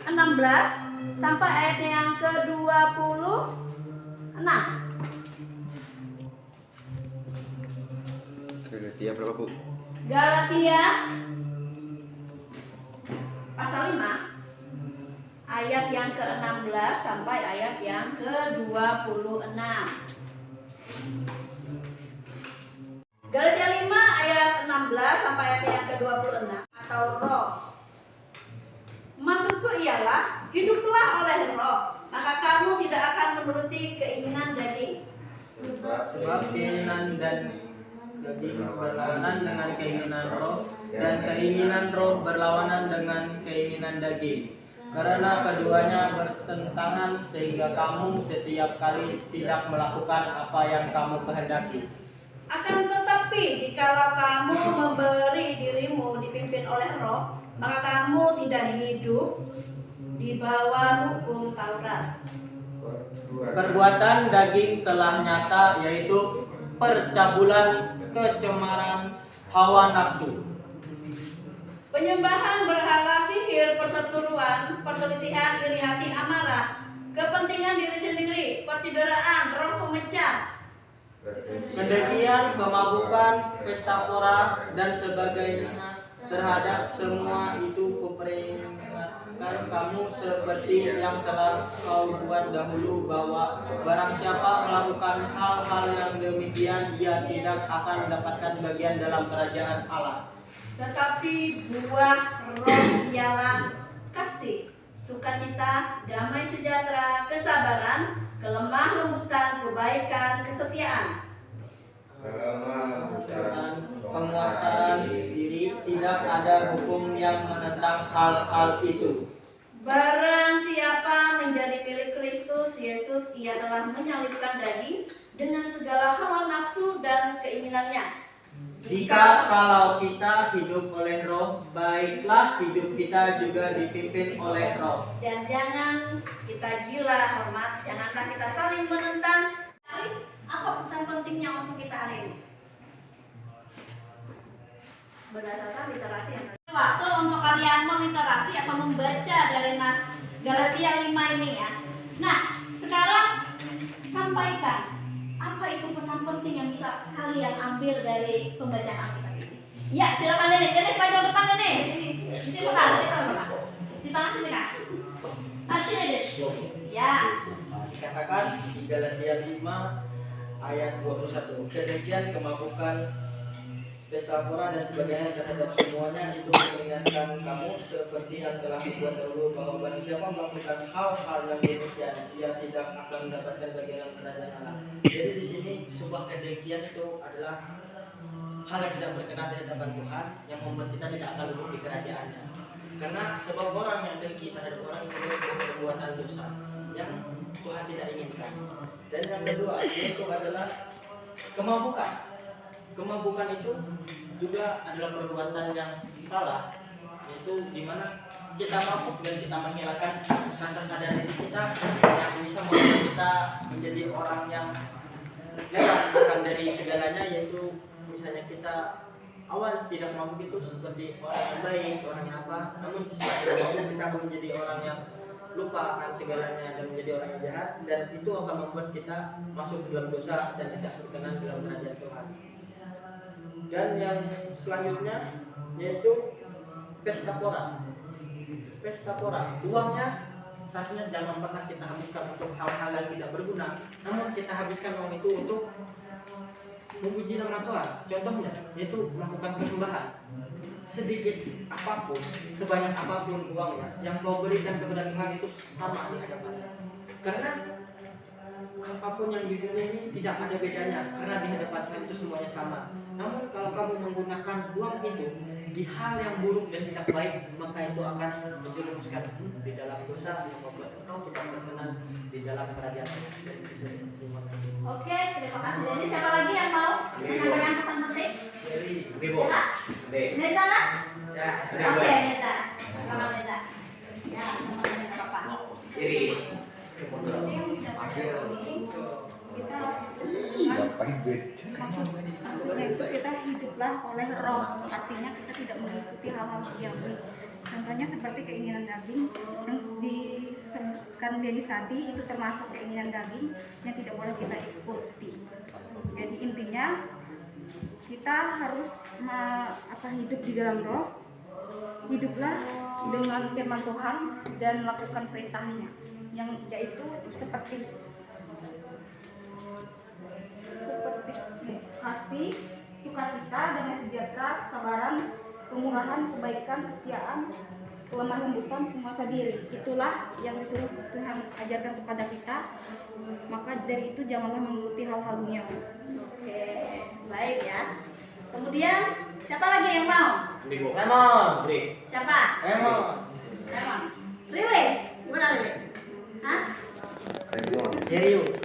16 sampai ayat yang ke-26. Galatia berapa, Bu? Galatia pasal 5 ayat yang ke-16 sampai ayat yang ke-26. Galatia 5 ayat 16 sampai ayat yang ke-26 atau roh. Maksudku ialah hiduplah oleh roh, maka kamu tidak akan menuruti keinginan daging. Sebab keinginan dan daging berlawanan dengan keinginan roh, dan keinginan roh berlawanan dengan keinginan daging. Karena keduanya bertentangan sehingga kamu setiap kali tidak melakukan apa yang kamu kehendaki. Akan tetapi jikalau kamu memberi dirimu dipimpin oleh roh, maka kamu tidak hidup di bawah hukum Taurat. Perbuatan daging telah nyata, yaitu percabulan, kecemaran, hawa nafsu, Penyembahan berhala, sihir, perseteruan, perselisihan, iri hati, amarah, kepentingan diri sendiri, percideraan, roh pemecah, kedengkian, kemabukan, pesta pora, dan sebagainya. Terhadap semua itu kuperingatkan kamu seperti yang telah kau buat dahulu, bahwa barang siapa melakukan hal-hal yang demikian, ia tidak akan mendapatkan bagian dalam kerajaan Allah. Tetapi buah roh ialah kasih, sukacita, damai sejahtera, kesabaran, kelemah lembutan, kebaikan, kesetiaan, Penguasaan diri. Tidak ada hukum yang menentang hal-hal itu. Barang siapa menjadi milik Kristus Yesus, ia telah menyalibkan daging dengan segala hawa nafsu dan keinginannya. Jika kalau kita hidup oleh roh, baiklah hidup kita juga dipimpin oleh roh. Dan jangan kita gila hormat, janganlah kita saling menentang. Apa pesan pentingnya untuk kita hari ini? Berdasarkan literasi yang waktu untuk kalian meliterasi atau membaca dari nas Galatia 5 ini ya. Nah, sekarang sampaikan apa itu pesan penting yang bisa kalian ambil dari pembacaan Alkitab ini. Ya, silakan Denis. Denis maju ke depan, Denis. Silakan. Di tengah sini kan. Sini Denis. Ya. Dikatakan di Galatia 5 ayat 21, kedengkian, kemabukan, pesta pora, dan sebagainya, terhadap semuanya itu memperingatkan kamu seperti yang telah dibuat dahulu, bahwa barang siapa melakukan hal-hal yang demikian, dia tidak akan mendapatkan bagian dalam kerajaan Allah. Jadi di sini sebuah kedengkian itu adalah hal yang tidak berkenan di hadapan Tuhan, yang membuat kita tidak akan duduk di kerajaannya. Karena sebab orang yang dengki terhadap orang itu sebuah perbuatan dosa yang Tuhan tidak inginkan. Dan yang kedua yaitu adalah kemabukan. Kemabukan itu juga adalah perbuatan yang salah, yaitu dimana kita mabuk dan kita menghilangkan rasa sadar diri kita yang bisa membuat kita menjadi orang yang lewat akan dari segalanya, yaitu misalnya kita awal tidak mabuk itu seperti orang yang baik, orang yang apa, namun setelah mabuk kita akan menjadi orang yang lupa akan segalanya dan menjadi orang yang jahat, dan itu akan membuat kita masuk ke dalam dosa dan tidak berkenan dalam kerajaan Tuhan. Dan yang selanjutnya yaitu pesta pora. Pesta pora, uangnya seharusnya jangan pernah kita habiskan untuk hal-hal yang tidak berguna, namun kita habiskan uang itu untuk memuji nama Tuhan. Contohnya yaitu melakukan persembahan. Sedikit apapun, sebanyak apapun uangnya, yang kau berikan kepada Tuhan itu sama di hadapannya. Karena apapun yang di dunia ini tidak ada bedanya, karena di hadapan Tuhan itu semuanya sama. Namun kalau kamu menggunakan uang itu di hal yang buruk dan tidak baik, maka itu akan menjerumuskan di dalam dosa yang membuat engkau tidak berkenan di dalam kerajaan dan terima kasih. Oke, terima kasih. Jadi siapa lagi yang mau menyampaikan pesan penting? Bebo. Neza lah? Ya, Oke, Neza. Selamat Neza. Ya, selamat Neza Bapak. Iri. Jadi yang kita pakai ini, kita harus maksudnya itu kita hiduplah oleh roh, artinya kita tidak mengikuti hal-hal duniawi. Contohnya seperti keinginan daging yang disebutkan Dedi tadi, itu termasuk keinginan daging yang tidak boleh kita ikuti. Jadi intinya kita harus hidup di dalam roh, hiduplah dengan firman Tuhan dan melakukan perintahnya, yang yaitu seperti kasih, sukacita, damai sejahtera, kesabaran, kemurahan, kebaikan, kesetiaan, kelemah lembutan, penguasa diri. Itulah yang disuruh Tuhan ajarkan kepada kita. Maka dari itu janganlah mengikuti hal-hal duniawi. Oke, baik ya. Kemudian siapa lagi yang mau? Lemon. Siapa? Lemon. Lili, gimana Lili? Hah? Serius.